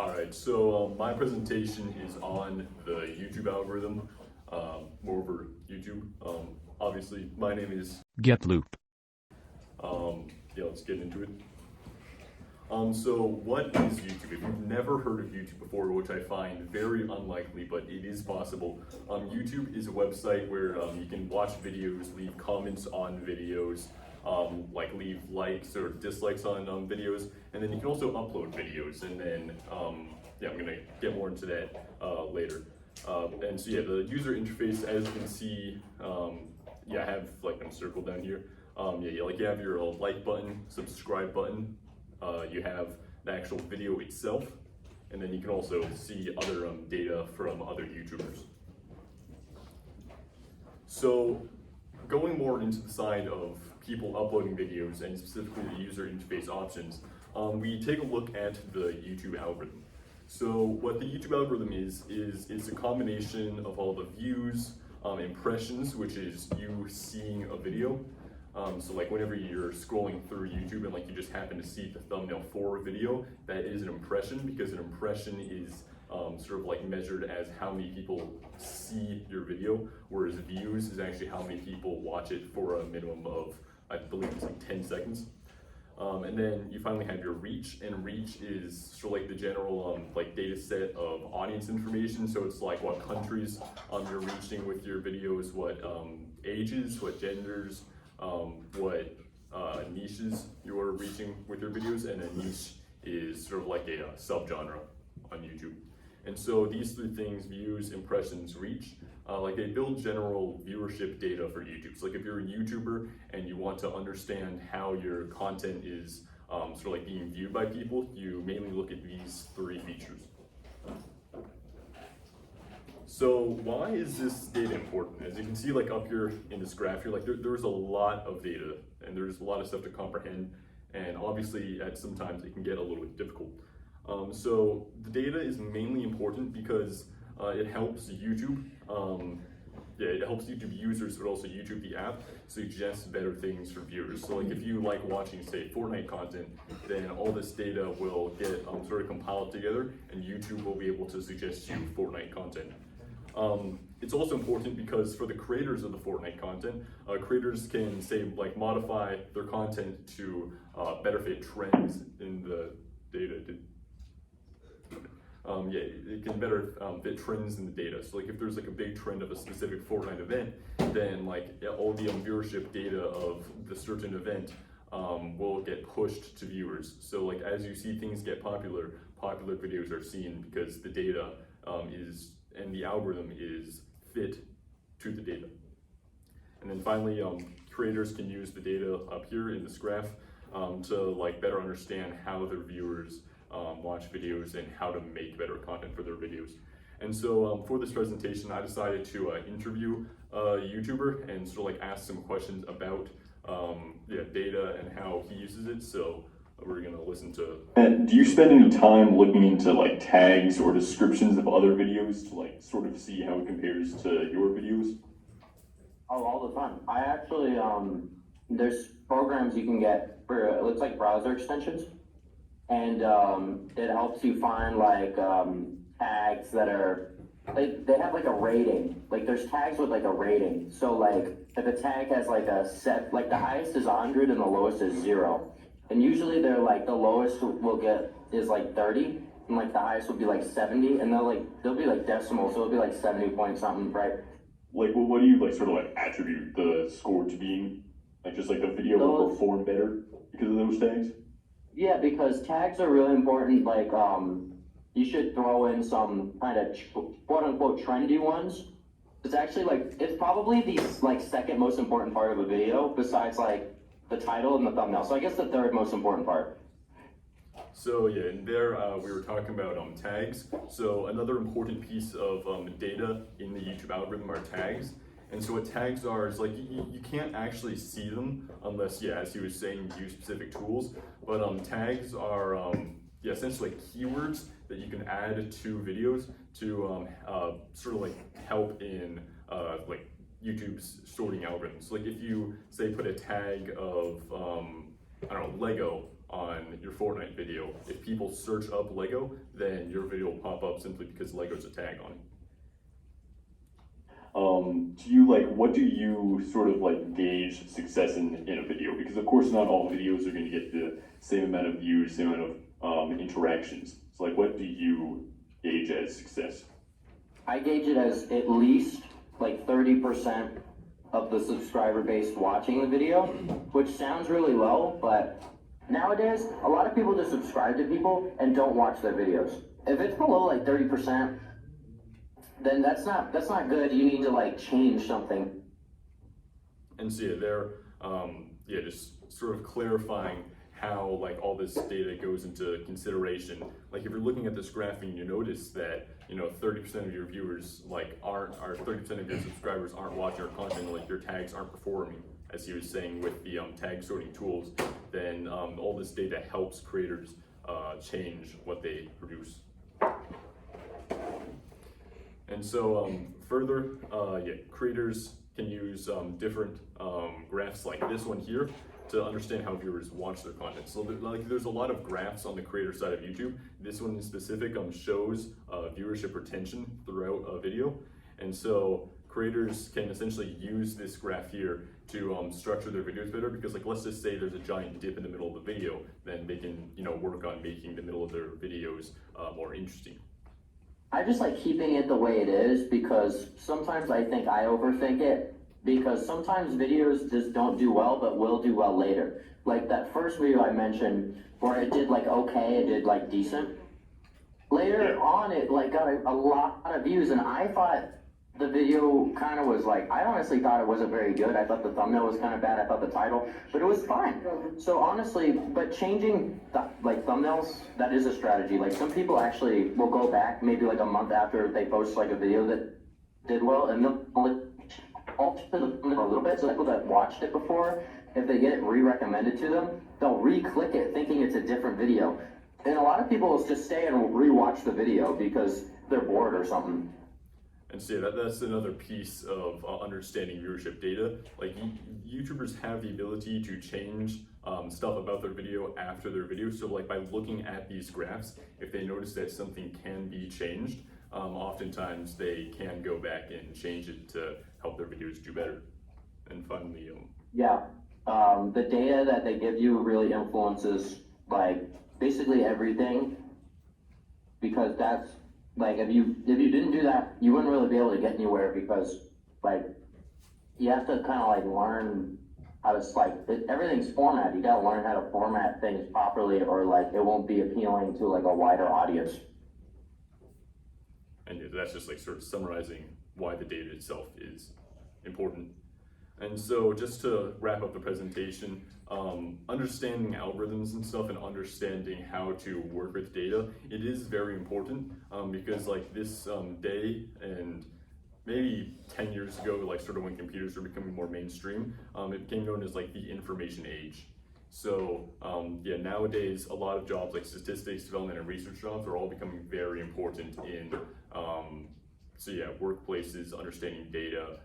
Alright, so my presentation is on the YouTube algorithm, moreover YouTube. Obviously, my name is GetLoop. Yeah, let's get into it. So what is YouTube? If you've never heard of YouTube before, which I find very unlikely, but it is possible, YouTube is a website where you can watch videos, leave comments on videos, like leave likes or dislikes on videos, and then you can also upload videos, and then yeah, I'm gonna get more into that later. And so yeah, the user interface, as you can see, yeah, I have like a circle down here. Yeah, you have your like button, subscribe button. You have the actual video itself, and then you can also see other data from other YouTubers. So going more into the side of people uploading videos and specifically the user interface options, we take a look at the YouTube algorithm. So what the YouTube algorithm is it's a combination of all the views, impressions, which is you seeing a video. So like whenever you're scrolling through YouTube and like you just happen to see the thumbnail for a video, that is an impression, because an impression is sort of like measured as how many people see your video, whereas views is actually how many people watch it for a minimum of, I believe it's like 10 seconds. And then you finally have your reach, and reach is sort of like the general like data set of audience information. So it's like what countries you're reaching with your videos, what ages, what genders, what niches you're reaching with your videos, and a niche is sort of like a subgenre on YouTube. And so these three things, views, impressions, reach, like they build general viewership data for YouTube. So like if you're a YouTuber and you want to understand how your content is sort of like being viewed by people, you mainly look at these three features. So why is this data important? As you can see, like up here in this graph here, like there's a lot of data and there's a lot of stuff to comprehend, and obviously at some times it can get a little bit difficult. So the data is mainly important because it helps YouTube. Yeah, it helps YouTube users, but also YouTube the app, suggest better things for viewers. So like if you like watching, say, Fortnite content, then all this data will get sort of compiled together, and YouTube will be able to suggest you Fortnite content. It's also important because for the creators of the Fortnite content, creators can say like modify their content to better fit trends in the data. Yeah, it can better fit trends in the data. So like if there's like a big trend of a specific Fortnite event, then like all the viewership data of the certain event will get pushed to viewers. So like as you see things get popular videos are seen because the data is, and the algorithm is fit to the data. And then finally, creators can use the data up here in this graph to like better understand how their viewers watch videos and how to make better content for their videos. And so for this presentation, I decided to interview a YouTuber and sort of like ask some questions about yeah, data and how he uses it. So we're gonna listen to. And do you spend any time looking into like tags or descriptions of other videos to like sort of see how it compares to your videos? Oh, all the time. I actually, there's programs you can get for, it looks like browser extensions. And it helps you find like tags that are, they have like a rating. Like there's tags with like a rating. So like if a tag has like a set, like the highest is 100 and the lowest is 0. And usually they're like, the lowest will get is like 30 and like the highest will be like 70, and they'll be like decimals, so it'll be like 70 point something, right? Like what do you like sort of like attribute the score to being? Like just like the video will perform better because of those tags? Yeah, because tags are really important. Like, you should throw in some kind of quote unquote trendy ones. It's actually like, it's probably the like second most important part of a video besides like the title and the thumbnail. So I guess the third most important part. So yeah, and there we were talking about tags. So another important piece of data in the YouTube algorithm are tags. And so what tags are is like you can't actually see them unless, yeah, as he was saying, you use specific tools. But tags are yeah, essentially like keywords that you can add to videos to sort of like help in like YouTube's sorting algorithms. Like if you say put a tag of I don't know, Lego on your Fortnite video. If people search up Lego, then your video will pop up simply because Lego's a tag on it. What do you sort of like gauge success in a video? Because of course not all videos are going to get the same amount of views, same amount of interactions. So like, what do you gauge as success? I gauge it as at least like 30% of the subscriber base watching the video, which sounds really low, but nowadays, a lot of people just subscribe to people and don't watch their videos. If it's below like 30%, then that's not good. You need to like change something. And so they're just sort of clarifying how like all this data goes into consideration. Like if you're looking at this graph and you notice that 30% of your viewers or 30% of your subscribers aren't watching our content, like your tags aren't performing, as he was saying with the tag sorting tools, then all this data helps creators change what they produce. And so further, creators can use different graphs like this one here to understand how viewers watch their content. So there's a lot of graphs on the creator side of YouTube. This one in specific shows viewership retention throughout a video. And so creators can essentially use this graph here to structure their videos better, because like let's just say there's a giant dip in the middle of the video, then they can work on making the middle of their videos more interesting. I just like keeping it the way it is, because sometimes I think I overthink it, because sometimes videos just don't do well but will do well later. Like that first video I mentioned where it did like okay, it did like decent. Later on it like got a lot of views, and I thought the video kind of was like, I honestly thought it wasn't very good. I thought the thumbnail was kind of bad. I thought the title, but it was fine. So honestly, but changing like thumbnails, that is a strategy. Like some people actually will go back maybe like a month after they post like a video that did well, and they'll alter the thumbnail a little bit. So people that watched it before, if they get it re-recommended to them, they'll re-click it thinking it's a different video. And a lot of people will just stay and re-watch the video because they're bored or something. And so that's another piece of understanding viewership data. Like YouTubers have the ability to change stuff about their video after their video. So like by looking at these graphs, if they notice that something can be changed, oftentimes they can go back and change it to help their videos do better. And finally, the data that they give you really influences like basically everything, because that's like if you didn't do that, you wouldn't really be able to get anywhere, because like you have to kind of like learn how to everything's formatted. You gotta learn how to format things properly, or like it won't be appealing to like a wider audience. And that's just like sort of summarizing why the data itself is important. And so just to wrap up the presentation, understanding algorithms and stuff and understanding how to work with data, it is very important, because like this day and maybe 10 years ago, like sort of when computers were becoming more mainstream, it became known as like the information age. So nowadays a lot of jobs like statistics, development, and research jobs are all becoming very important in workplaces, understanding data,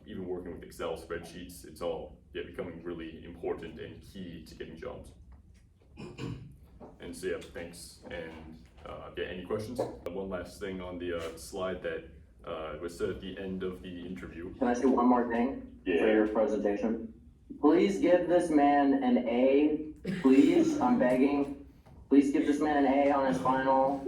even working with Excel spreadsheets. It's all becoming really important and key to getting jobs. And so thanks. And any questions? One last thing on the slide that was said at the end of the interview. Can I say one more thing for your presentation? Please give this man an A, please, I'm begging. Please give this man an A on his final.